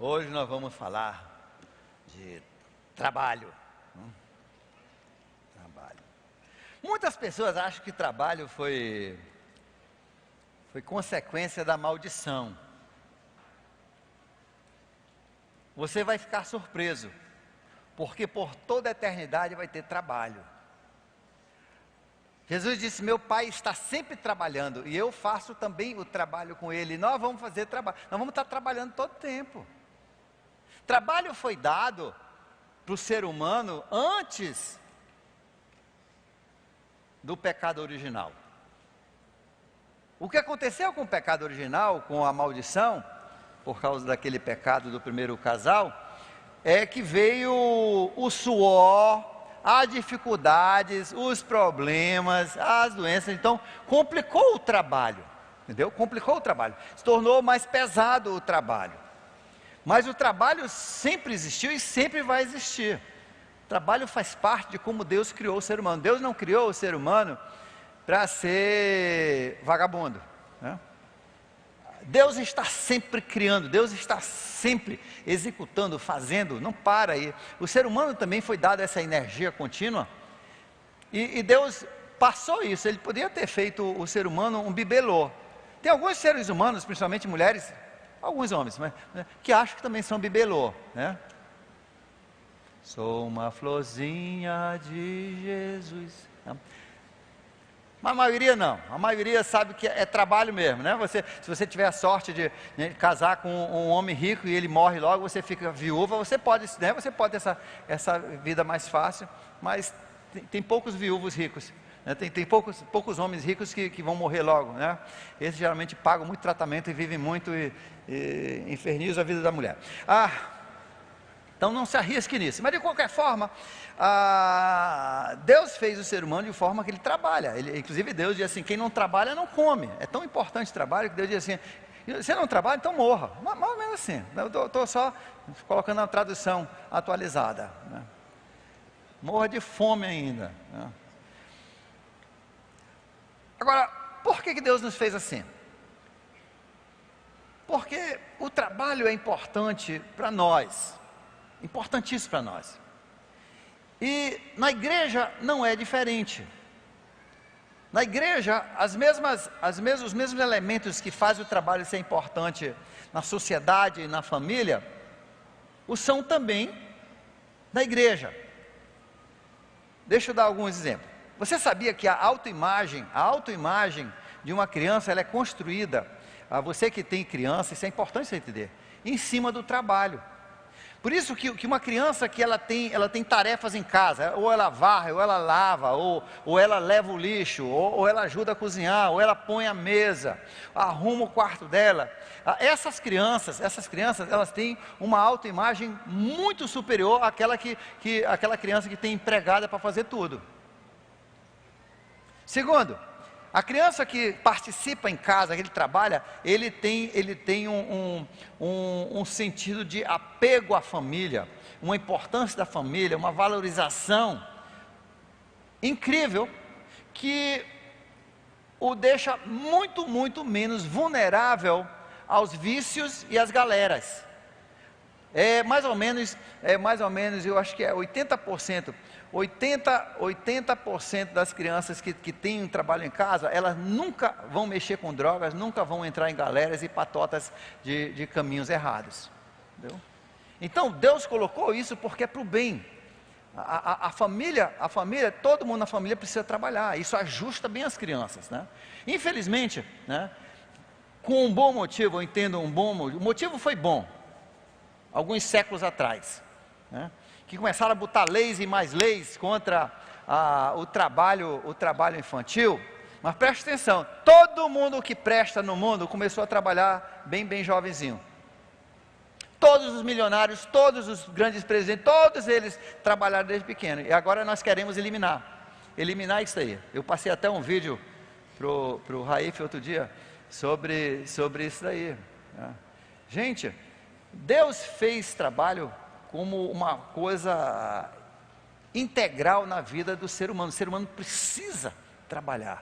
Hoje nós vamos falar de trabalho. Trabalho. Muitas pessoas acham que trabalho foi consequência da maldição. Você vai ficar surpreso, porque por toda a eternidade vai ter trabalho. Jesus disse: meu Pai está sempre trabalhando, e eu faço também o trabalho com Ele. Nós vamos fazer trabalho, nós vamos estar trabalhando todo o tempo. Trabalho foi dado para o ser humano antes do pecado original. O que aconteceu com o pecado original, com a maldição, por causa daquele pecado do primeiro casal, é que veio o suor, as dificuldades, os problemas, as doenças. Então complicou o trabalho, entendeu? Complicou o trabalho, se tornou mais pesado o trabalho. Mas o trabalho sempre existiu e sempre vai existir. O trabalho faz parte de como Deus criou o ser humano. Deus não criou o ser humano para ser vagabundo, né? Deus está sempre criando, Deus está sempre executando, fazendo, não para aí. O ser humano também foi dado essa energia contínua, e Deus passou isso. Ele poderia ter feito o ser humano um bibelô. Tem alguns seres humanos, principalmente mulheres, alguns homens, mas, que acham que também são bibelô, né? Sou uma florzinha de Jesus. Mas a maioria não, a maioria sabe que é trabalho mesmo, né? Se você tiver a sorte de casar com um homem rico e ele morre logo, você fica viúva, você pode, né? Você pode ter essa vida mais fácil, mas tem poucos viúvos ricos, né? Tem poucos homens ricos que vão morrer logo, né? Esses geralmente pagam muito tratamento e vivem muito e infernizam a vida da mulher. Então não se arrisque nisso. Mas de qualquer forma, Deus fez o ser humano de forma que ele trabalha. Inclusive Deus diz assim: quem não trabalha não come. É tão importante o trabalho que Deus diz assim: você não trabalha, então morra. Mais ou menos assim. Eu estou só colocando a tradução atualizada, né? Morra de fome ainda, né? Agora, por que Deus nos fez assim? Porque o trabalho é importante para nós. Importantíssimo para nós. E na igreja não é diferente. Na igreja, os mesmos elementos que fazem o trabalho ser importante na sociedade e na família, o são também na igreja. Deixa eu dar alguns exemplos. Você sabia que a autoimagem de uma criança, ela é construída, você que tem criança, isso é importante você entender, em cima do trabalho. Por isso que uma criança que ela tem tarefas em casa, ou ela varre, ou ela lava, ou ela leva o lixo, ou ela ajuda a cozinhar, ou ela põe a mesa, arruma o quarto dela. Essas crianças, elas têm uma autoimagem muito superior àquela criança que tem empregada para fazer tudo. Segundo, a criança que participa em casa, que ele trabalha, ele tem um sentido de apego à família, uma importância da família, uma valorização incrível, que o deixa muito, muito menos vulnerável aos vícios e às galeras. É mais ou menos, eu acho que é 80%. 80% das crianças que têm um trabalho em casa, elas nunca vão mexer com drogas, nunca vão entrar em galeras e patotas de caminhos errados, entendeu? Então Deus colocou isso porque é para o bem. A família, todo mundo na família precisa trabalhar. Isso ajusta bem as crianças, né? Infelizmente, né, com um bom motivo, eu entendo um bom motivo. O motivo foi bom, alguns séculos atrás, né, que começaram a botar leis e mais leis contra o trabalho infantil. Mas preste atenção, todo mundo que presta no mundo começou a trabalhar bem jovenzinho. Todos os milionários, todos os grandes presidentes, todos eles trabalharam desde pequeno. E agora nós queremos eliminar isso aí. Eu passei até um vídeo pro Raif outro dia sobre isso daí, né? Gente, Deus fez trabalho como uma coisa integral na vida do ser humano. O ser humano precisa trabalhar.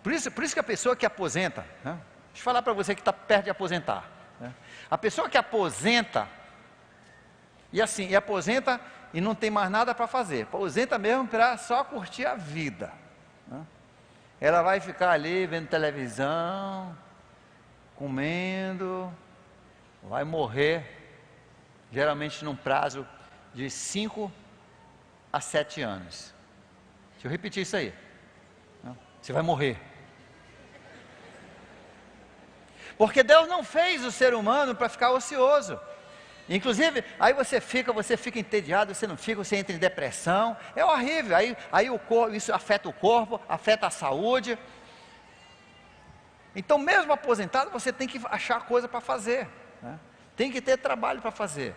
Por isso que a pessoa que aposenta, né? Deixa eu falar para você que está perto de aposentar, né? A pessoa que aposenta, e aposenta e não tem mais nada para fazer, aposenta mesmo para só curtir a vida, né? Ela vai ficar ali vendo televisão, comendo, vai morrer, geralmente num prazo de 5 a 7 anos. Deixa eu repetir isso aí. Você vai morrer. Porque Deus não fez o ser humano para ficar ocioso. Inclusive, aí você fica entediado, você não fica, você entra em depressão, é horrível, aí o corpo, isso afeta o corpo, afeta a saúde. Então mesmo aposentado, você tem que achar coisa para fazer, né? Tem que ter trabalho para fazer,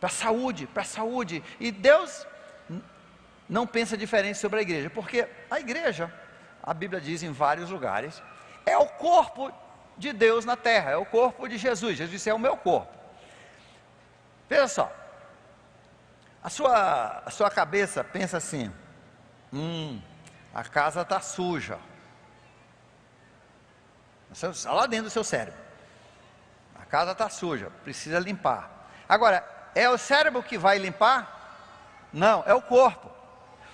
para a saúde, e Deus não pensa diferente sobre a igreja, porque a igreja, a Bíblia diz em vários lugares, é o corpo de Deus na terra, é o corpo de Jesus. Jesus disse: é o meu corpo. Veja só, a sua cabeça pensa assim: a casa está suja. Está lá dentro do seu cérebro, a casa está suja, precisa limpar. Agora, é o cérebro que vai limpar? Não, é o corpo.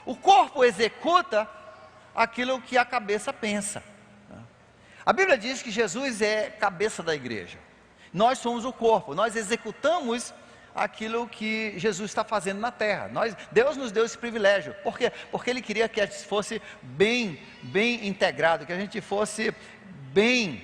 O corpo executa aquilo que a cabeça pensa. A Bíblia diz que Jesus é cabeça da igreja. Nós somos o corpo, nós executamos aquilo que Jesus está fazendo na terra. Deus nos deu esse privilégio. Por quê? Porque Ele queria que a gente fosse bem integrado, que a gente fosse bem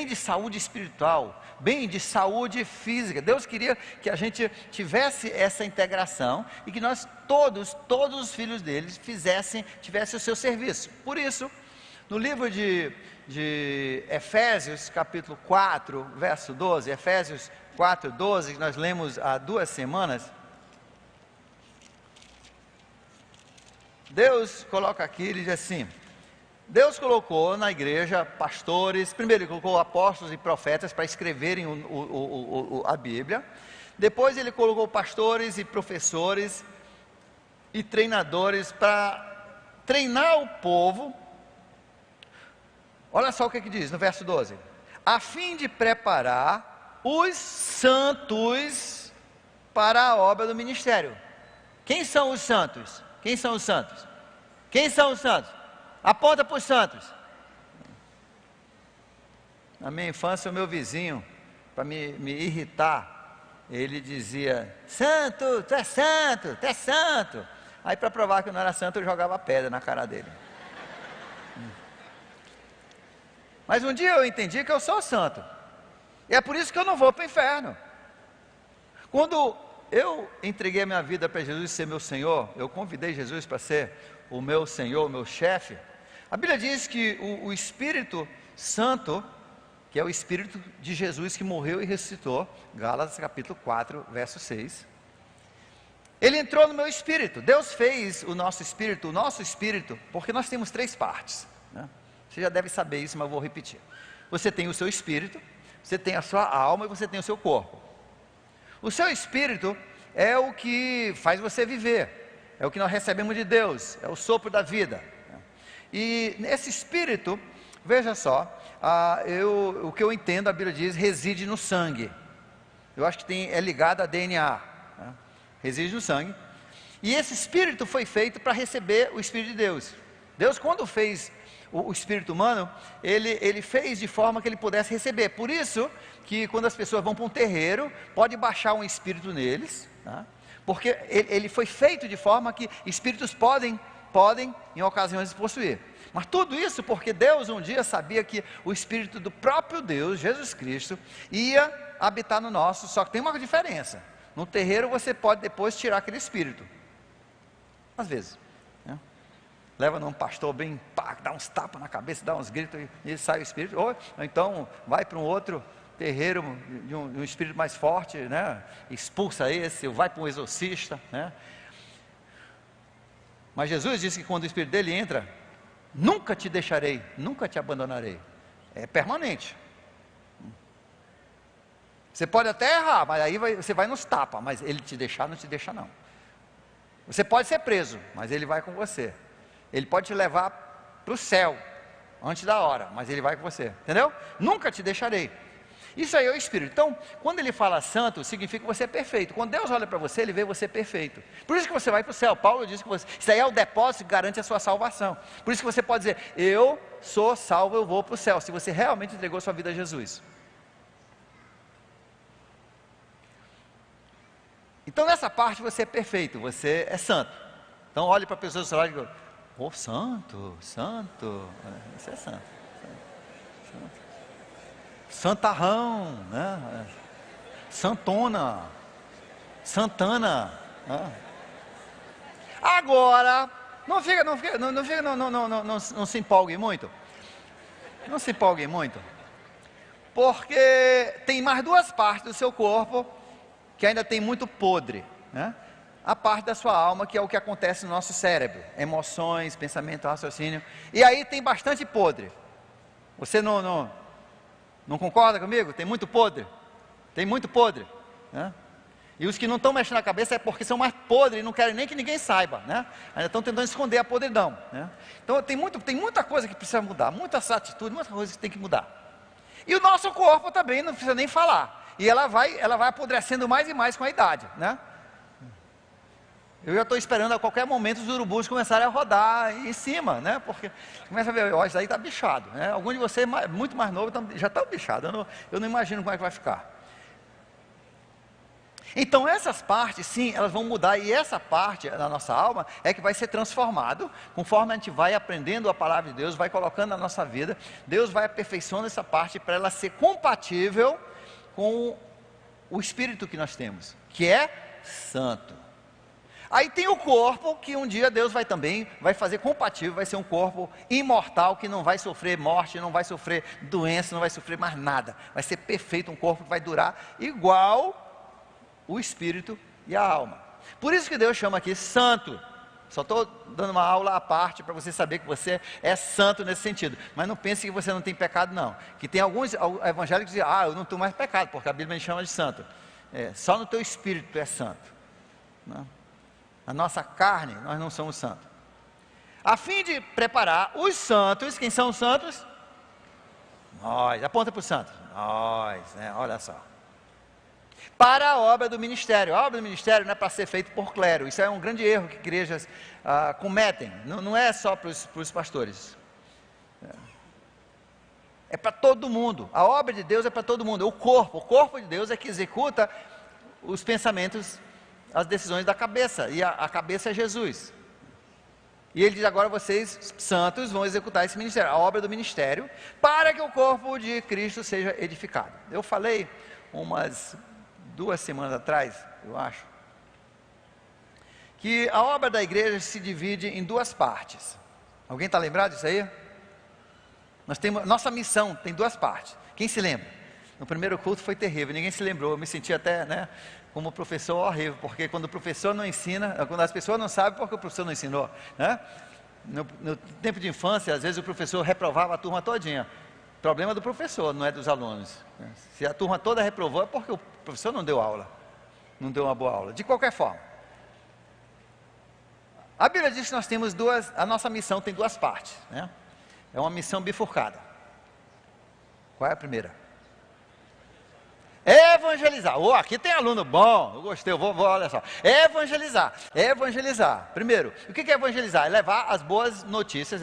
de saúde espiritual, bem de saúde física. Deus queria que a gente tivesse essa integração e que nós todos os filhos deles tivessem o seu serviço. Por isso, no livro de Efésios, capítulo 4, verso 12, Efésios 4, 12, que nós lemos há 2 semanas, Deus coloca aqui, ele diz assim: Deus colocou na igreja pastores, primeiro Ele colocou apóstolos e profetas para escreverem a Bíblia, depois Ele colocou pastores e professores e treinadores para treinar o povo. Olha só o que diz no verso 12: a fim de preparar os santos para a obra do ministério. Quem são os santos? Quem são os santos? Quem são os santos? Aponta para os santos. Na minha infância, o meu vizinho, para me irritar, ele dizia: santo, tu é santo, tu é santo. Aí, para provar que eu não era santo, eu jogava pedra na cara dele. Mas um dia eu entendi que eu sou santo, e é por isso que eu não vou para o inferno. Quando eu entreguei a minha vida para Jesus ser meu Senhor, eu convidei Jesus para ser o meu Senhor, o meu chefe. A Bíblia diz que o Espírito Santo, que é o Espírito de Jesus que morreu e ressuscitou, Gálatas capítulo 4, verso 6, ele entrou no meu espírito. Deus fez o nosso espírito, porque nós temos 3 partes, né? Você já deve saber isso, mas eu vou repetir. Você tem o seu espírito, você tem a sua alma e você tem o seu corpo. O seu espírito é o que faz você viver, é o que nós recebemos de Deus, é o sopro da vida. E nesse espírito, veja só, o que eu entendo, a Bíblia diz, reside no sangue. Eu acho que é ligado a DNA, né? Reside no sangue. E esse espírito foi feito para receber o Espírito de Deus. Deus, quando fez o espírito humano, ele fez de forma que ele pudesse receber. Por isso que quando as pessoas vão para um terreiro, pode baixar um espírito neles, tá? Porque ele foi feito de forma que espíritos podem em ocasiões possuir. Mas tudo isso porque Deus um dia sabia que o Espírito do próprio Deus, Jesus Cristo, ia habitar no nosso. Só que tem uma diferença: no terreiro você pode depois tirar aquele espírito, às vezes, né? Leva num pastor bem, pá, dá uns tapas na cabeça, dá uns gritos e sai o espírito. Ou então vai para um outro terreiro de um espírito mais forte, né? Expulsa esse, ou vai para um exorcista, né? Mas Jesus disse que quando o espírito dele entra, nunca te deixarei, nunca te abandonarei. É permanente. Você pode até errar, mas aí você vai nos tapas, mas ele te deixar, não te deixa não. Você pode ser preso, mas ele vai com você. Ele pode te levar para o céu, antes da hora, mas Ele vai com você, entendeu? Nunca te deixarei. Isso aí é o Espírito. Então, quando Ele fala santo, significa que você é perfeito. Quando Deus olha para você, Ele vê você perfeito. Por isso que você vai para o céu. Paulo diz que isso aí é o depósito que garante a sua salvação. Por isso que você pode dizer, eu sou salvo, eu vou para o céu, se você realmente entregou sua vida a Jesus. Então, nessa parte você é perfeito, você é santo. Então, olhe para a pessoa do seu lado e diga, santo, você é santo. Santarrão, né? Santona, Santana, né? Agora, não se empolgue muito, porque tem mais duas partes do seu corpo que ainda tem muito podre, né? A parte da sua alma, que é o que acontece no nosso cérebro, emoções, pensamento, raciocínio, e aí tem bastante podre. Você não concorda comigo? Tem muito podre, né? E os que não estão mexendo na cabeça é porque são mais podres e não querem nem que ninguém saiba, né? Ainda estão tentando esconder a podridão, né? Então tem muita coisa que precisa mudar, muitas atitudes, muitas coisas que tem que mudar. E o nosso corpo também não precisa nem falar, e ela vai apodrecendo mais e mais com a idade, né? Eu já estou esperando a qualquer momento os urubus começarem a rodar em cima, né? Porque começa a ver, ó, isso aí está bichado, né? Alguns de vocês, muito mais novos, já estão bichados. Eu não imagino como é que vai ficar. Então essas partes, sim, elas vão mudar. E essa parte da nossa alma é que vai ser transformado. Conforme a gente vai aprendendo a palavra de Deus, vai colocando na nossa vida, Deus vai aperfeiçoando essa parte para ela ser compatível com o Espírito que nós temos, que é santo. Aí tem o corpo, que um dia Deus vai fazer compatível, vai ser um corpo imortal, que não vai sofrer morte, não vai sofrer doença, não vai sofrer mais nada. Vai ser perfeito, um corpo que vai durar igual o espírito e a alma. Por isso que Deus chama aqui santo. Só estou dando uma aula à parte para você saber que você é santo nesse sentido. Mas não pense que você não tem pecado, não. Que tem alguns evangélicos que dizem, eu não tenho mais pecado, porque a Bíblia me chama de santo. Só no teu espírito tu é santo, não? A nossa carne, nós não somos santos. A fim de preparar os santos, quem são os santos? Nós, aponta para os santos. Nós, né? Olha só. Para a obra do ministério. A obra do ministério não é para ser feita por clero. Isso é um grande erro que igrejas cometem. Não é só para os pastores. É para todo mundo. A obra de Deus é para todo mundo. O corpo de Deus é que executa os pensamentos, as decisões da cabeça, e a cabeça é Jesus. E ele diz, agora vocês, santos, vão executar esse ministério, a obra do ministério, para que o corpo de Cristo seja edificado. Eu falei umas 2 semanas atrás, eu acho, que a obra da igreja se divide em 2 partes. Alguém está lembrado disso aí? Nossa missão tem 2 partes. Quem se lembra? No primeiro culto foi terrível, ninguém se lembrou, eu me senti até, né, como professor horrível, porque quando o professor não ensina, quando as pessoas não sabem porque o professor não ensinou, né? No tempo de infância, às vezes o professor reprovava a turma todinha. Problema do professor, não é dos alunos, né? Se a turma toda reprovou é porque o professor não deu aula, não deu uma boa aula. De qualquer forma, a Bíblia diz que nós temos a nossa missão tem 2 partes, né? É uma missão bifurcada. Qual é a primeira? Evangelizar. Aqui tem aluno bom, eu gostei, olha só. Evangelizar. Primeiro, o que é evangelizar? É levar as boas notícias,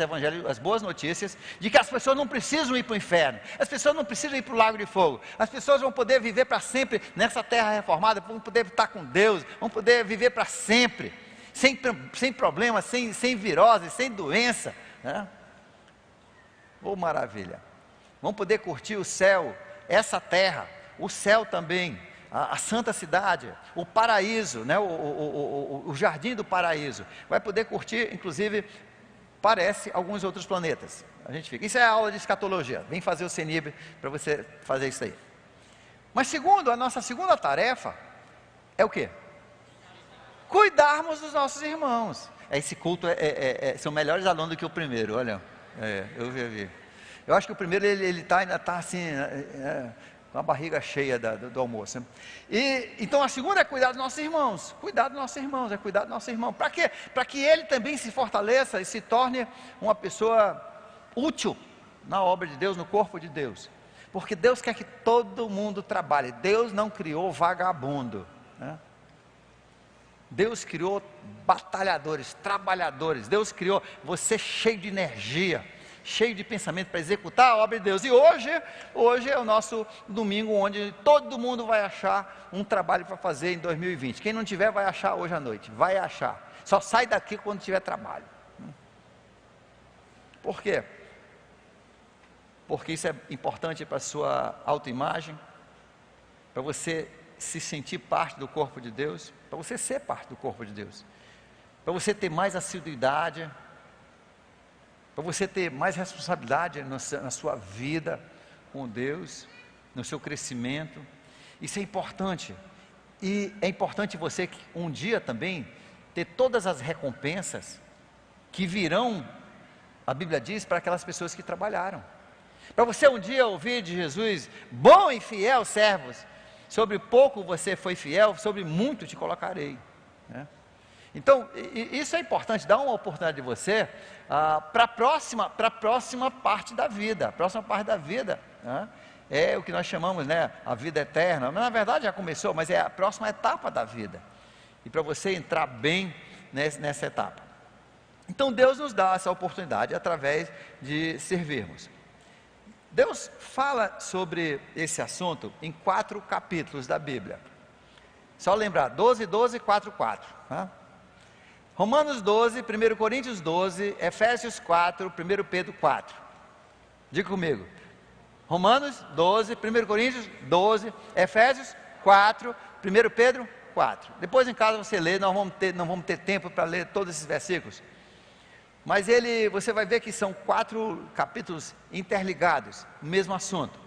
as boas notícias, de que as pessoas não precisam ir para o inferno, as pessoas não precisam ir para o lago de fogo, as pessoas vão poder viver para sempre nessa terra reformada, vão poder estar com Deus, vão poder viver para sempre, sem problemas, sem virose, sem doença, né? Maravilha. Vão poder curtir o céu, essa terra, o céu também, a santa cidade, o paraíso, né? o jardim do paraíso, vai poder curtir, inclusive, parece, alguns outros planetas. A gente fica, isso é a aula de escatologia, vem fazer o CENIB para você fazer isso aí. Mas segundo, a nossa segunda tarefa, é o quê? Cuidarmos dos nossos irmãos. Esse culto são melhores alunos do que o primeiro, olha, eu vi. Eu acho que o primeiro ele ainda está assim, com a barriga cheia do almoço, né? Então a segunda é cuidar dos nossos irmãos. Cuidar dos nossos irmãos, é cuidar do nosso irmão. Para quê? Para que ele também se fortaleça e se torne uma pessoa útil na obra de Deus, no corpo de Deus. Porque Deus quer que todo mundo trabalhe. Deus não criou vagabundo, né? Deus criou batalhadores, trabalhadores. Deus criou você cheio de energia, cheio de pensamento para executar a obra de Deus. E hoje é o nosso domingo, onde todo mundo vai achar um trabalho para fazer em 2020. Quem não tiver vai achar hoje à noite, vai achar. Só sai daqui quando tiver trabalho. Por quê? Porque isso é importante para a sua autoimagem, para você se sentir parte do corpo de Deus, para você ser parte do corpo de Deus, para você ter mais assiduidade, para você ter mais responsabilidade na sua vida com Deus, no seu crescimento. Isso é importante. E é importante você que um dia também ter todas as recompensas que virão, a Bíblia diz, para aquelas pessoas que trabalharam. Para você um dia ouvir de Jesus: bom e fiel servos, sobre pouco você foi fiel, sobre muito te colocarei, né? Então, isso é importante, dá uma oportunidade de você para a próxima parte da vida. A próxima parte da vida, né, é o que nós chamamos, né, a vida eterna. Mas, na verdade já começou, mas é a próxima etapa da vida. E para você entrar bem nessa etapa. Então Deus nos dá essa oportunidade através de servirmos. Deus fala sobre esse assunto em 4 capítulos da Bíblia. Só lembrar, 12, 12, 4, 4. Tá? Romanos 12, 1 Coríntios 12, Efésios 4, 1 Pedro 4. Diga comigo. Romanos 12, 1 Coríntios 12, Efésios 4, 1 Pedro 4. Depois em casa você lê, não vamos ter tempo para ler todos esses versículos. Mas você vai ver que são 4 capítulos interligados, no mesmo assunto.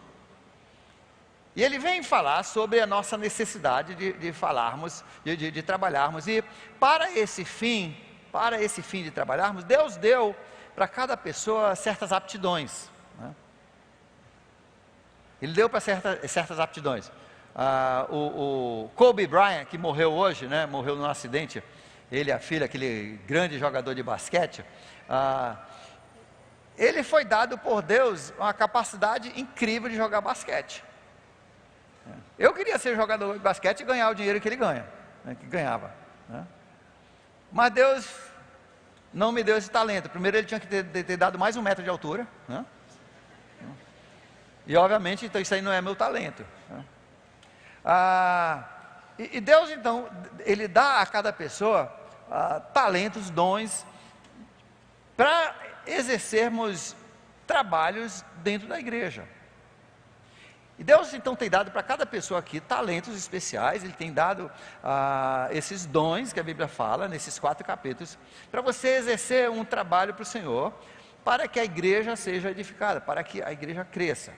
E ele vem falar sobre a nossa necessidade de falarmos, de trabalharmos. E para esse fim de trabalharmos, Deus deu para cada pessoa certas aptidões, né? Ele deu para certas aptidões. O Kobe Bryant, que morreu hoje, né? Morreu num acidente. Ele e a filha, aquele grande jogador de basquete, ele foi dado por Deus uma capacidade incrível de jogar basquete. Eu queria ser jogador de basquete e ganhar o dinheiro que ele ganha, né, que ganhava, né? Mas Deus não me deu esse talento. Primeiro ele tinha que ter dado mais 1 metro de altura, né? E obviamente, então isso aí não é meu talento, né? E Deus então, Ele dá a cada pessoa talentos, dons, para exercermos trabalhos dentro da igreja. E Deus então tem dado para cada pessoa aqui talentos especiais. Ele tem dado esses dons que a Bíblia fala, nesses 4 capítulos, para você exercer um trabalho para o Senhor, para que a igreja seja edificada, para que a igreja cresça,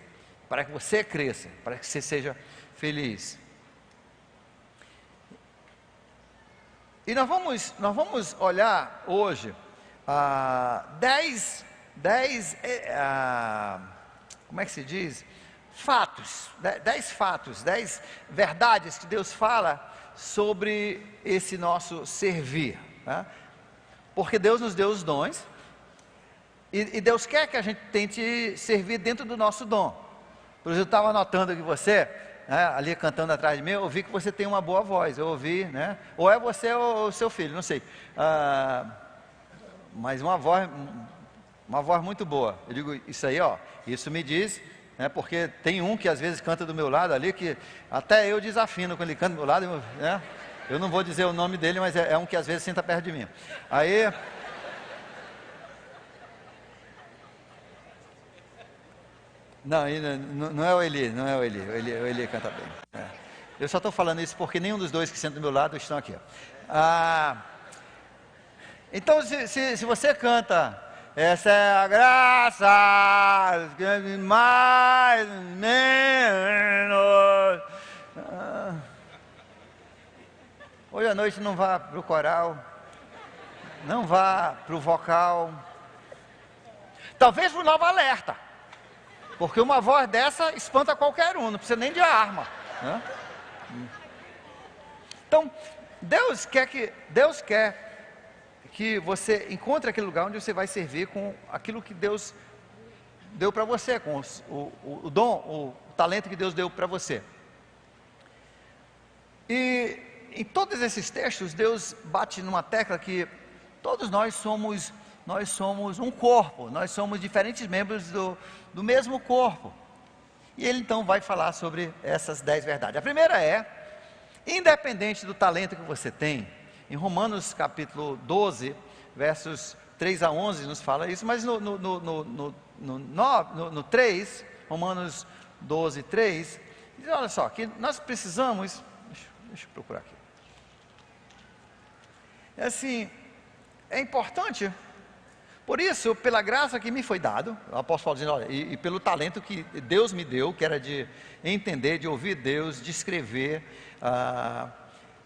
para que você cresça, para que você seja feliz. E nós vamos olhar hoje 10 como é que se diz? Fatos, 10 fatos, 10 verdades que Deus fala sobre esse nosso servir, tá? Porque Deus nos deu os dons, e Deus quer que a gente tente servir dentro do nosso dom. Por exemplo, eu estava notando que você, né, ali cantando atrás de mim, eu ouvi que você tem uma boa voz, eu ouvi, né? Ou é você ou o seu filho, não sei, mas uma voz muito boa. Eu digo, isso aí, ó, isso me diz, né, porque tem um que às vezes canta do meu lado ali, que até eu desafino quando ele canta do meu lado, né? Eu não vou dizer o nome dele, mas é um que às vezes senta perto de mim. Aí, não é o Eli, o Eli canta bem. É. Eu só estou falando isso porque nenhum dos dois que sentam do meu lado estão aqui. Então, se você canta, essa é a graça, mais menos. Hoje à noite não vá para o coral, não vá para o vocal, talvez para o Nova Alerta, porque uma voz dessa espanta qualquer um, não precisa nem de arma, né? Então, Deus quer que você encontre aquele lugar onde você vai servir com aquilo que Deus deu para você, com o dom, o talento que Deus deu para você. E em todos esses textos, Deus bate numa tecla que todos nós somos um corpo, nós somos diferentes membros do mesmo corpo. E ele então vai falar sobre essas 10 verdades. A primeira é, independente do talento que você tem, em Romanos capítulo 12, versos 3 a 11 nos fala isso, mas no 3, Romanos 12, 3, diz, olha só, que nós precisamos, deixa eu procurar aqui, é assim, é importante, por isso, pela graça que me foi dado, o apóstolo Paulo dizendo, olha, e pelo talento que Deus me deu, que era de entender, de ouvir Deus, de escrever,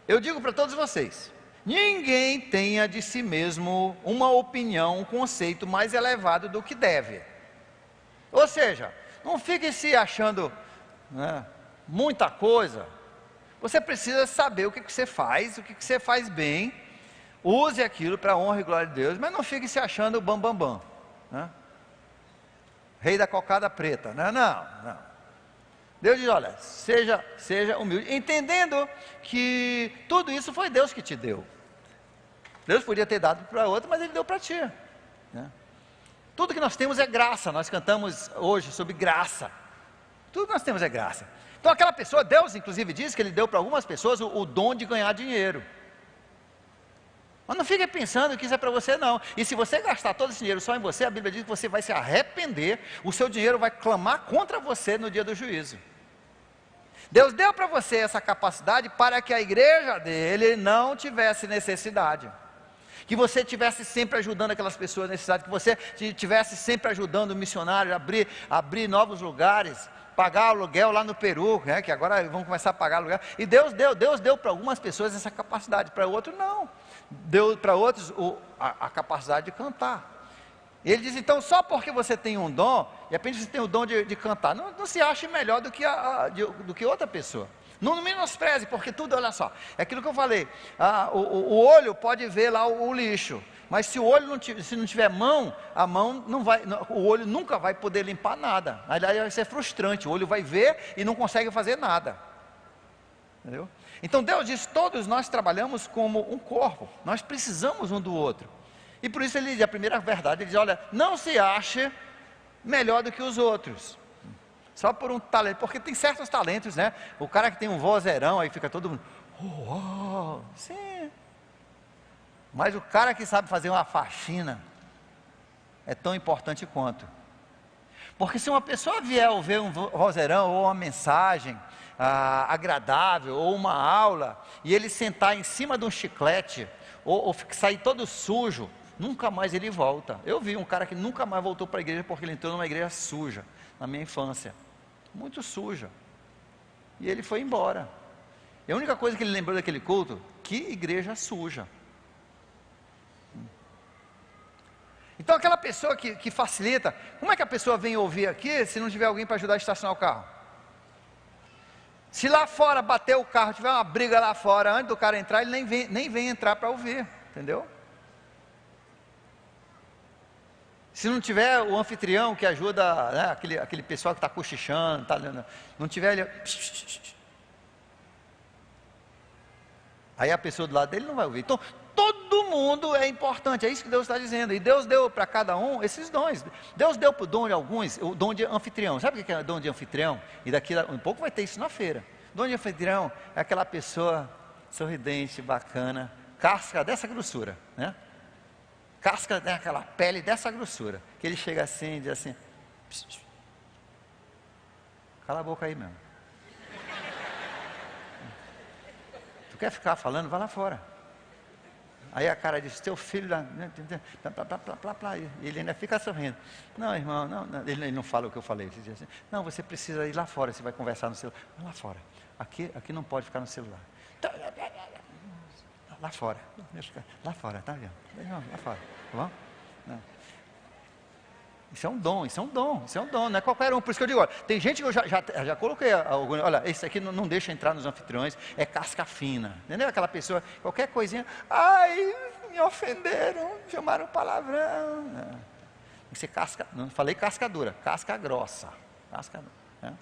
eu digo para todos vocês, ninguém tenha de si mesmo uma opinião, um conceito mais elevado do que deve. Ou seja, não fique se achando, né, muita coisa. Você precisa saber o que você faz, o que você faz bem. Use aquilo para a honra e glória de Deus, mas não fique se achando bam, né? Rei da cocada preta, né? Não. Deus diz, olha, seja humilde, entendendo que tudo isso foi Deus que te deu. Deus podia ter dado para outro, mas Ele deu para ti, né? Tudo que nós temos é graça. Nós cantamos hoje sobre graça. Tudo que nós temos é graça. Então aquela pessoa, Deus inclusive diz que Ele deu para algumas pessoas o dom de ganhar dinheiro. Mas não fique pensando que isso é para você não. E se você gastar todo esse dinheiro só em você, a Bíblia diz que você vai se arrepender, o seu dinheiro vai clamar contra você no dia do juízo. Deus deu para você essa capacidade para que a igreja dele não tivesse necessidade. Que você estivesse sempre ajudando aquelas pessoas necessitadas, que você estivesse sempre ajudando o missionário, abrir novos lugares, pagar aluguel lá no Peru, né, que agora vão começar a pagar aluguel. E Deus deu para algumas pessoas essa capacidade, para outros não. Deu para outros a capacidade de cantar. E ele diz, então, só porque você tem um dom, de repente você tem o dom de cantar, não se ache melhor do que outra pessoa. Não menospreze, porque tudo, olha só, é aquilo que eu falei, o olho pode ver lá o lixo, mas se o olho se não tiver mão, a mão não vai, o olho nunca vai poder limpar nada. Aliás, vai ser frustrante, o olho vai ver e não consegue fazer nada. Entendeu? Então Deus diz, todos nós trabalhamos como um corpo, nós precisamos um do outro. E por isso ele diz, a primeira verdade, ele diz, olha, não se ache melhor do que os outros, só por um talento, porque tem certos talentos, né? O cara que tem um vozeirão, aí fica todo mundo, sim. Mas o cara que sabe fazer uma faxina, é tão importante quanto. Porque se uma pessoa vier ouvir um vozeirão, ou uma mensagem agradável, ou uma aula, e ele sentar em cima de um chiclete, ou sair todo sujo, nunca mais ele volta. Eu vi um cara que nunca mais voltou para a igreja, porque ele entrou numa igreja suja, na minha infância, muito suja, e ele foi embora. E a única coisa que ele lembrou daquele culto, que igreja suja. Então aquela pessoa que facilita, como é que a pessoa vem ouvir aqui, se não tiver alguém para ajudar a estacionar o carro? Se lá fora bater o carro, tiver uma briga lá fora, antes do cara entrar, ele nem vem entrar para ouvir, entendeu? Se não tiver o anfitrião que ajuda, né, aquele pessoal que está cochichando, não tiver ele, aí a pessoa do lado dele não vai ouvir. Então todo mundo é importante, é isso que Deus está dizendo. E Deus deu para cada um esses dons. Deus deu para o dom de alguns, o dom de anfitrião. Sabe o que é o dom de anfitrião? E daqui a um pouco vai ter isso na feira. O dom de anfitrião é aquela pessoa sorridente, bacana, casca dessa grossura, né? Casca daquela pele dessa grossura, que ele chega assim e diz assim, cala a boca aí mesmo. Tu quer ficar falando? Vai lá fora. Aí a cara diz, teu filho lá, e ele ainda fica sorrindo. Não, irmão, não, ele não fala o que eu falei. Ele diz assim, não, você precisa ir lá fora, você vai conversar no celular. Vai lá fora, aqui não pode ficar no celular. Lá fora, tá vendo? Lá fora, tá bom? Não. Isso é um dom, não é qualquer um. Por isso que eu digo, olha, tem gente que eu já coloquei, olha, esse aqui não deixa entrar nos anfitriões, é casca fina, entendeu? Aquela pessoa, qualquer coisinha, ai, me ofenderam, chamaram palavrão. que ser casca, não falei casca dura, casca grossa. Casca dura, né?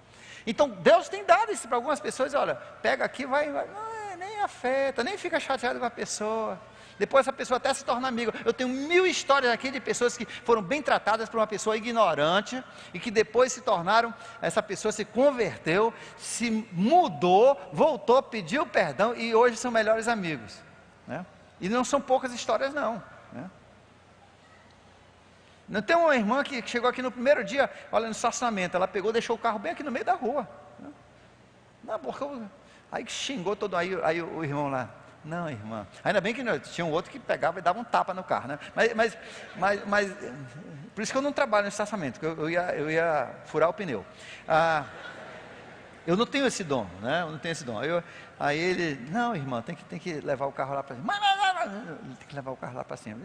Então, Deus tem dado isso para algumas pessoas, olha, pega aqui, vai nem afeta, nem fica chateado com a pessoa. Depois essa pessoa até se torna amiga. Eu tenho 1000 histórias aqui de pessoas que foram bem tratadas por uma pessoa ignorante e que depois se tornaram, essa pessoa se converteu, se mudou, voltou, pediu perdão e hoje são melhores amigos, né? E não são poucas histórias não, né? Não tem uma irmã que chegou aqui no primeiro dia, olha, no estacionamento, ela pegou, deixou o carro bem aqui no meio da rua, né? Não, porque aí xingou todo, aí o irmão lá, não, irmã, ainda bem que não, tinha um outro que pegava e dava um tapa no carro, né? Mas por isso que eu não trabalho no estacionamento, porque eu ia furar o pneu. Eu não tenho esse dom, né? Eu não tenho esse dom. Aí ele, não, irmã, tem que levar o carro lá para cima. Tem que levar o carro lá para cima.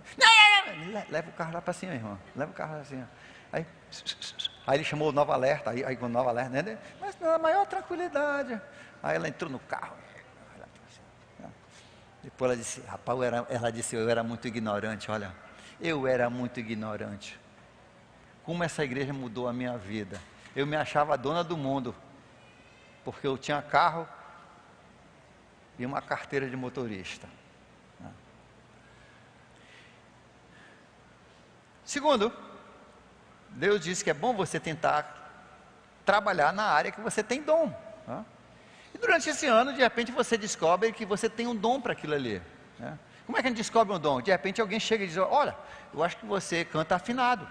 Leva o carro lá para cima, irmã. Leva o carro lá para cima. Aí ele chamou o Nova Alerta, aí com o Nova Alerta, né? Mas na maior tranquilidade. Aí ela entrou no carro. Depois ela disse, rapaz, ela disse, eu era muito ignorante, olha. Eu era muito ignorante. Como essa igreja mudou a minha vida. Eu me achava dona do mundo. Porque eu tinha carro e uma carteira de motorista. Segundo, Deus disse que é bom você tentar trabalhar na área que você tem dom. E durante esse ano, de repente, você descobre que você tem um dom para aquilo ali. Como é que a gente descobre um dom? De repente alguém chega e diz, olha, eu acho que você canta afinado.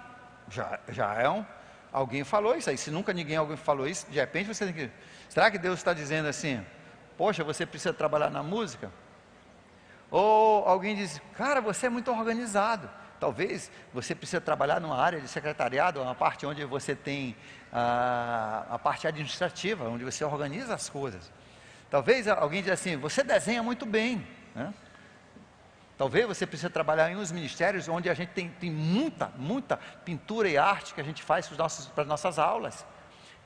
Já é alguém falou isso aí. Se nunca alguém falou isso, de repente você tem que... Será que Deus está dizendo assim, poxa, você precisa trabalhar na música? Ou alguém diz, cara, você é muito organizado. Talvez você precisa trabalhar numa área de secretariado, uma parte onde você tem a parte administrativa, onde você organiza as coisas. Talvez alguém diz assim, você desenha muito bem, né? Talvez você precise trabalhar em uns ministérios onde a gente tem muita pintura e arte que a gente faz para as nossas aulas.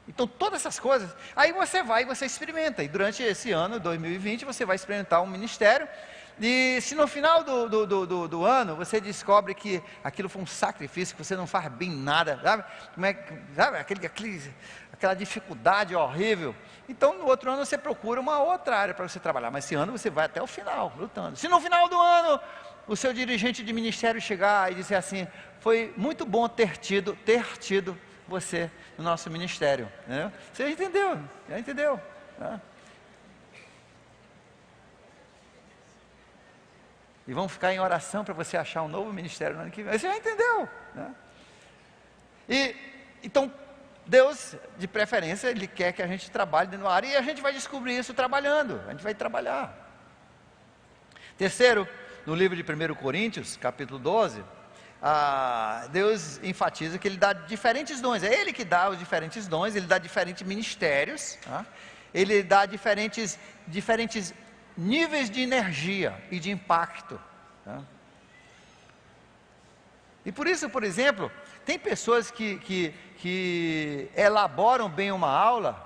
Então todas essas coisas, aí você vai e você experimenta, e durante esse ano, 2020, você vai experimentar um ministério, e se no final do ano, você descobre que aquilo foi um sacrifício, que você não faz bem nada, sabe aquela dificuldade horrível, então no outro ano você procura uma outra área para você trabalhar, mas esse ano você vai até o final, lutando. Se no final do ano, o seu dirigente de ministério chegar e dizer assim, foi muito bom ter tido você no nosso ministério, né? Você já entendeu, né? E vamos ficar em oração para você achar um novo ministério no ano que vem, você já entendeu, né? Então Deus, de preferência, Ele quer que a gente trabalhe na área, e a gente vai descobrir isso trabalhando, a gente vai trabalhar. Terceiro, no livro de 1 Coríntios, capítulo 12, Deus enfatiza que Ele dá diferentes dons, é Ele que dá os diferentes dons, Ele dá diferentes ministérios, Ele dá diferentes níveis de energia e de impacto. E por isso, por exemplo, tem pessoas que elaboram bem uma aula,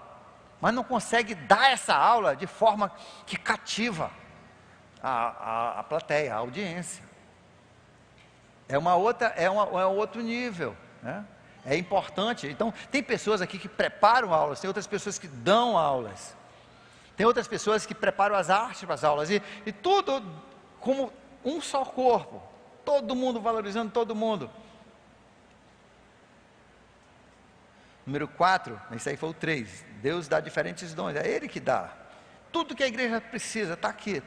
mas não conseguem dar essa aula de forma que cativa a plateia, a audiência. É outro nível, né? É importante. Então, tem pessoas aqui que preparam aulas, tem outras pessoas que dão aulas, tem outras pessoas que preparam as artes para as aulas, e tudo como um só corpo, todo mundo valorizando todo mundo. Número 4, esse aí foi o 3, Deus dá diferentes dons, é Ele que dá. Tudo que a igreja precisa está aqui.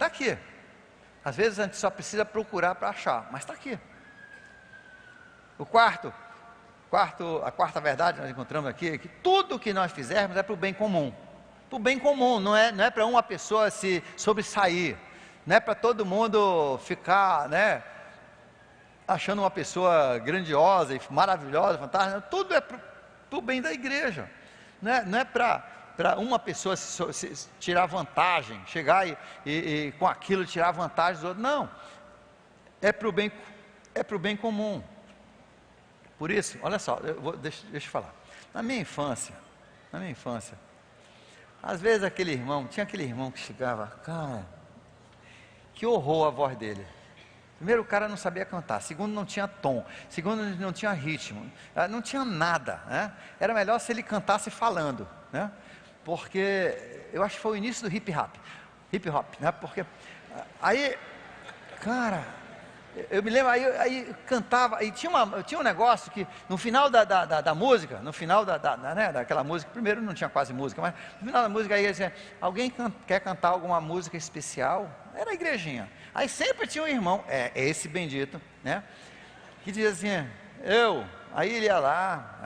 Às vezes a gente só precisa procurar para achar, mas está aqui. A quarta verdade que nós encontramos aqui é que tudo que nós fizermos é para o bem comum. Para o bem comum, não é para uma pessoa se sobressair, não é para todo mundo ficar, né, achando uma pessoa grandiosa e maravilhosa, fantástica. Tudo é para o bem da igreja, não é para uma pessoa se tirar vantagem, chegar e com aquilo tirar vantagem dos outros, não, é para o bem comum. Por isso, olha só, deixa eu falar, na minha infância, às vezes tinha aquele irmão que chegava, cara, que horror a voz dele, Primeiro, o cara não sabia cantar. Segundo, não tinha tom. Segundo, não tinha ritmo. Não tinha nada, né? Era melhor se ele cantasse falando, né? Porque eu acho que foi o início do hip hop, né? Porque aí, cara, eu me lembro, aí cantava, e tinha um negócio que no final da música, no final né, daquela música, primeiro não tinha quase música, mas no final da música aí dizia, alguém quer cantar alguma música especial? Era a igrejinha. Aí sempre tinha um irmão, esse bendito, né? Que dizia assim, aí ele ia lá,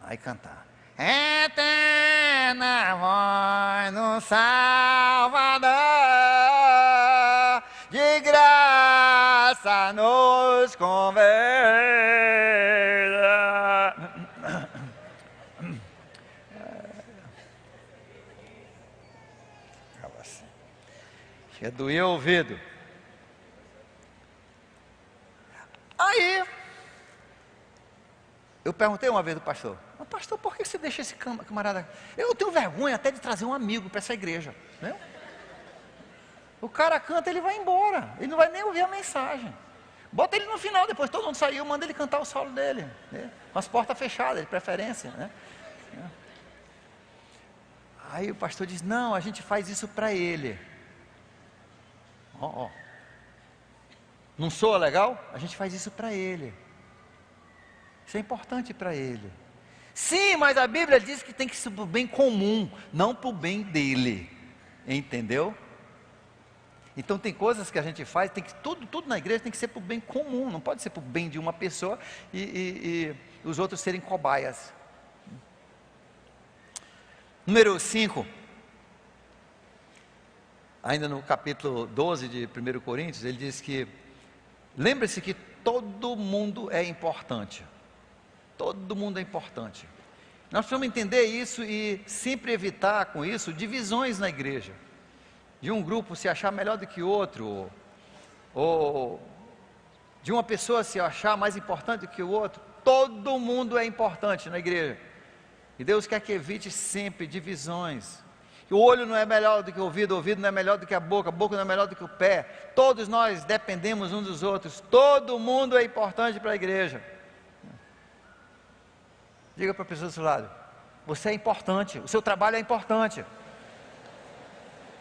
aí cantar. Eterna voz no Salvador, de graça nos conversa. Chega a doer o ouvido. Aí, eu perguntei uma vez do pastor, mas pastor, por que você deixa esse camarada? Eu tenho vergonha até de trazer um amigo para essa igreja, né? O cara canta, ele vai embora, ele não vai nem ouvir a mensagem. Bota ele no final, depois todo mundo saiu, manda ele cantar o solo dele, né? Com as portas fechadas, de preferência, né? Aí o pastor diz, não, a gente faz isso para ele. Não soa legal? A gente faz isso para ele. Isso é importante para ele. Sim, mas a Bíblia diz que tem que ser para o bem comum, não para o bem dele. Entendeu? Então tem coisas que a gente faz, tem que, tudo na igreja tem que ser para o bem comum, não pode ser para o bem de uma pessoa e os outros serem cobaias. Número 5. Ainda no capítulo 12 de 1 Coríntios, ele diz que, lembre-se que todo mundo é importante. Todo mundo é importante. Nós precisamos entender isso e sempre evitar com isso divisões na igreja. De um grupo se achar melhor do que outro, ou de uma pessoa se achar mais importante do que o outro. Todo mundo é importante na igreja. E Deus quer que evite sempre divisões. O olho não é melhor do que o ouvido não é melhor do que a boca não é melhor do que o pé. Todos nós dependemos uns dos outros. Todo mundo é importante para a igreja. Diga para a pessoa do seu lado, você é importante, o seu trabalho é importante.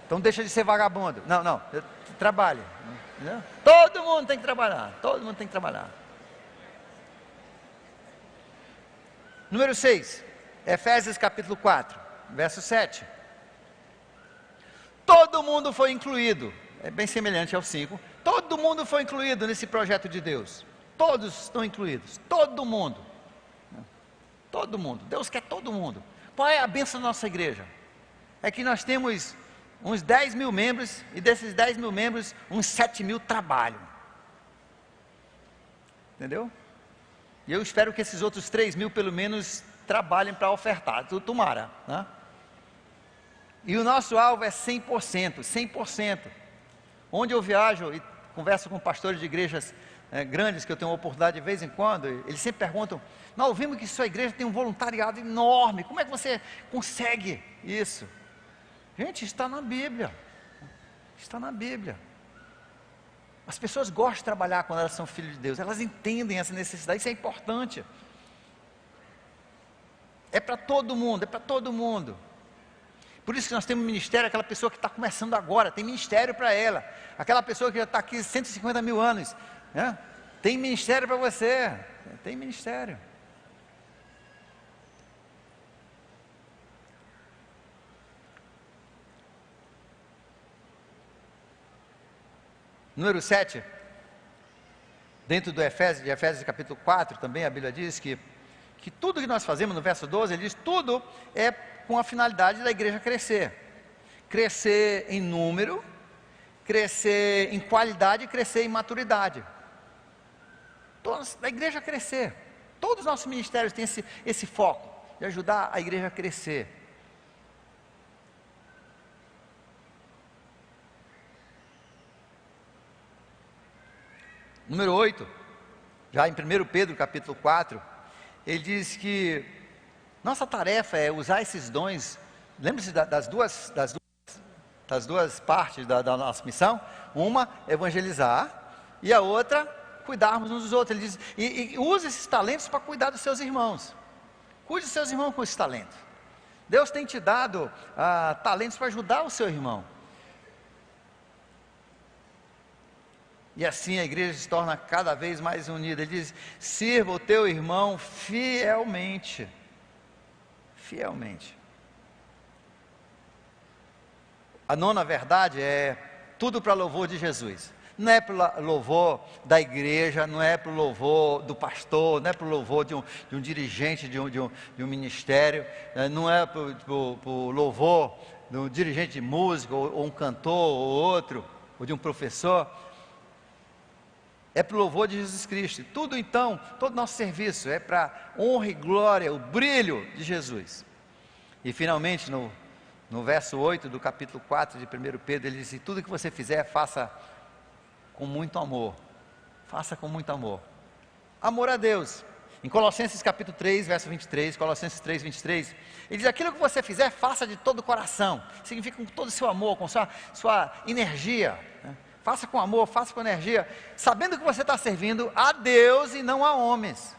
Então deixa de ser vagabundo. Não, trabalhe. Entendeu? Todo mundo tem que trabalhar, todo mundo tem que trabalhar. Número 6, Efésios capítulo 4, verso 7. Todo mundo foi incluído, é bem semelhante ao 5. Todo mundo foi incluído nesse projeto de Deus. Todos estão incluídos, todo mundo. Todo mundo, Deus quer todo mundo. Qual é a bênção da nossa igreja? É que nós temos uns 10 mil membros, e desses 10 mil membros, uns 7 mil trabalham. Entendeu? E eu espero que esses outros 3 mil, pelo menos, trabalhem para ofertar, tomara, né? E o nosso alvo é 100%, 100%. Onde eu viajo e converso com pastores de igrejas grandes, que eu tenho uma oportunidade de vez em quando, eles sempre perguntam, nós ouvimos que sua igreja tem um voluntariado enorme, como é que você consegue isso? Gente, está na Bíblia, está na Bíblia. As pessoas gostam de trabalhar quando elas são filhos de Deus, elas entendem essa necessidade, isso é importante. É para todo mundo, é para todo mundo. Por isso que nós temos ministério, aquela pessoa que está começando agora, tem ministério para ela. Aquela pessoa que já está aqui 150 mil anos, né? Tem ministério para você, tem ministério. Número 7, dentro de Efésios capítulo 4, também a Bíblia diz que tudo que nós fazemos, no verso 12, ele diz, tudo é com a finalidade da igreja crescer. Crescer em número, crescer em qualidade e crescer em maturidade. A igreja crescer. Todos os nossos ministérios têm esse foco, de ajudar a igreja a crescer. Número 8, já em 1 Pedro capítulo 4, ele diz que nossa tarefa é usar esses dons. Lembre-se das duas partes da nossa missão. Uma, evangelizar, e a outra, cuidarmos uns dos outros. Ele diz, e use esses talentos para cuidar dos seus irmãos. Cuide dos seus irmãos com esses talentos. Deus tem te dado talentos para ajudar o seu irmão. E assim a igreja se torna cada vez mais unida. Ele diz, sirva o teu irmão fielmente. Fielmente. A nona verdade é tudo para louvor de Jesus. Não é para louvor da igreja, não é para o louvor do pastor, não é para o louvor de um dirigente de um ministério, não é para o louvor de um dirigente de música, ou um cantor, ou outro, ou de um professor. É para o louvor de Jesus Cristo. Tudo então, todo nosso serviço é para honra e glória, o brilho de Jesus. E finalmente no verso 8 do capítulo 4 de 1 Pedro, ele diz, tudo que você fizer, faça com muito amor. Faça com muito amor. Amor a Deus. Em Colossenses capítulo 3, verso 23, Colossenses 3, 23, ele diz, aquilo que você fizer, faça de todo o coração. Significa com todo o seu amor, com sua energia, né? Faça com amor, faça com energia, sabendo que você está servindo a Deus e não a homens.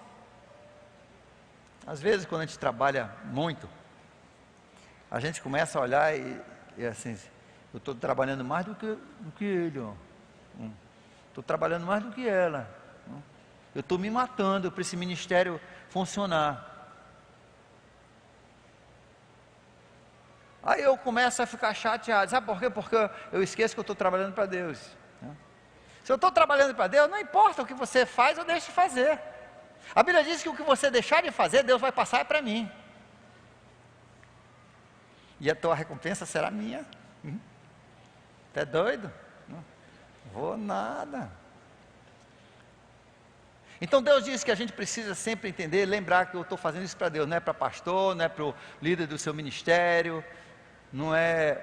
Às vezes, quando a gente trabalha muito, a gente começa a olhar e assim, eu estou trabalhando mais do que ele, estou trabalhando mais do que ela, eu estou me matando para esse ministério funcionar. Aí eu começo a ficar chateado, sabe por quê? Porque eu esqueço que eu estou trabalhando para Deus. Se eu estou trabalhando para Deus, não importa o que você faz ou deixa de fazer. A Bíblia diz que o que você deixar de fazer, Deus vai passar para mim. E a tua recompensa será minha. Tá doido? Não vou nada. Então Deus diz que a gente precisa sempre entender, lembrar que eu estou fazendo isso para Deus, não é para pastor, não é para o líder do seu ministério, não é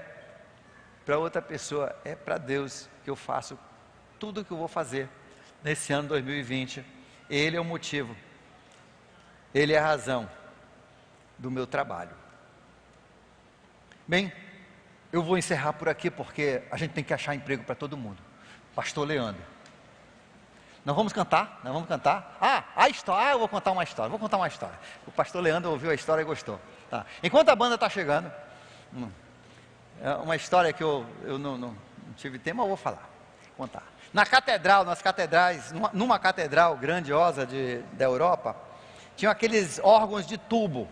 para outra pessoa, é para Deus que eu faço tudo o que eu vou fazer nesse ano 2020. Ele é o motivo, Ele é a razão do meu trabalho. Bem, eu vou encerrar por aqui porque a gente tem que achar emprego para todo mundo. Pastor Leandro, nós vamos cantar? A história, eu vou contar uma história, o pastor Leandro ouviu a história e gostou. Tá. Enquanto a banda está chegando, é uma história que eu não tive tempo, mas eu vou contar. Na catedral, nas catedrais, numa catedral grandiosa da Europa, tinham aqueles órgãos de tubo,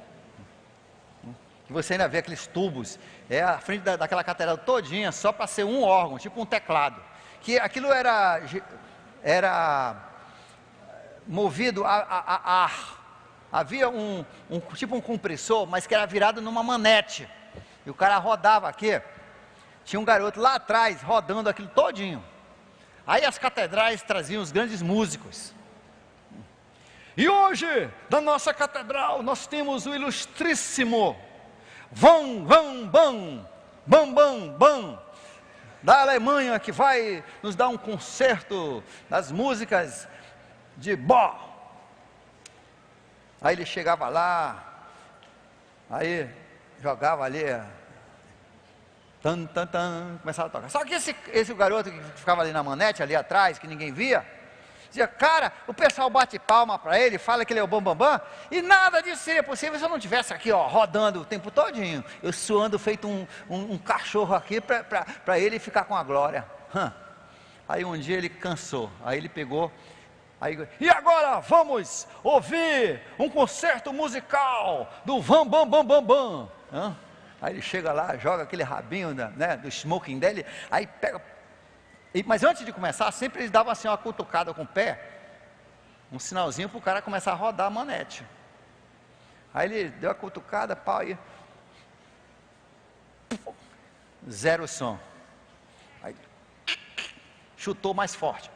que você ainda vê aqueles tubos, a frente daquela catedral todinha, só para ser um órgão, tipo um teclado, que aquilo era movido a ar. Havia tipo um compressor, mas que era virado numa manete, e o cara rodava aqui. Tinha um garoto lá atrás rodando aquilo todinho. Aí as catedrais traziam os grandes músicos. E hoje, na nossa catedral, nós temos o ilustríssimo Von Bam da Alemanha, que vai nos dar um concerto das músicas de Bach. Aí ele chegava lá, aí jogava ali, começava a tocar. Só que esse garoto que ficava ali na manete, ali atrás, que ninguém via, dizia, cara, o pessoal bate palma para ele, fala que ele é o bambambam, e nada disso seria possível se eu não estivesse aqui, rodando o tempo todinho, eu suando feito um cachorro aqui, para ele ficar com a glória. Aí um dia ele cansou, aí ele pegou, e agora vamos ouvir um concerto musical do Van Bam Bam Bam Bam. Aí ele chega lá, joga aquele rabinho do smoking dele, aí pega. Mas antes de começar, sempre eles davam assim uma cutucada com o pé, um sinalzinho para o cara começar a rodar a manete. Aí ele deu a cutucada, pau, aí zero som. Aí chutou mais forte,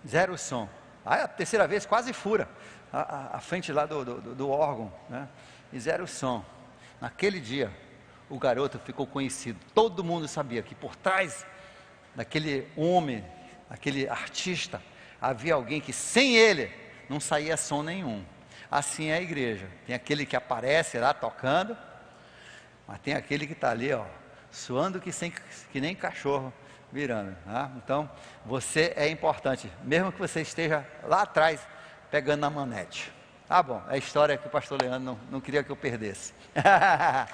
zero som. Aí a terceira vez quase fura a frente lá do órgão, né? E zero som. Naquele dia, o garoto ficou conhecido. Todo mundo sabia que por trás daquele homem, aquele artista, havia alguém que sem ele não saía som nenhum. Assim é a igreja. Tem aquele que aparece lá tocando, mas tem aquele que está ali, suando que nem cachorro, virando. Tá? Então, você é importante, mesmo que você esteja lá atrás, pegando na manete. Ah, bom, é a história que o pastor Leandro não queria que eu perdesse. Obrigado.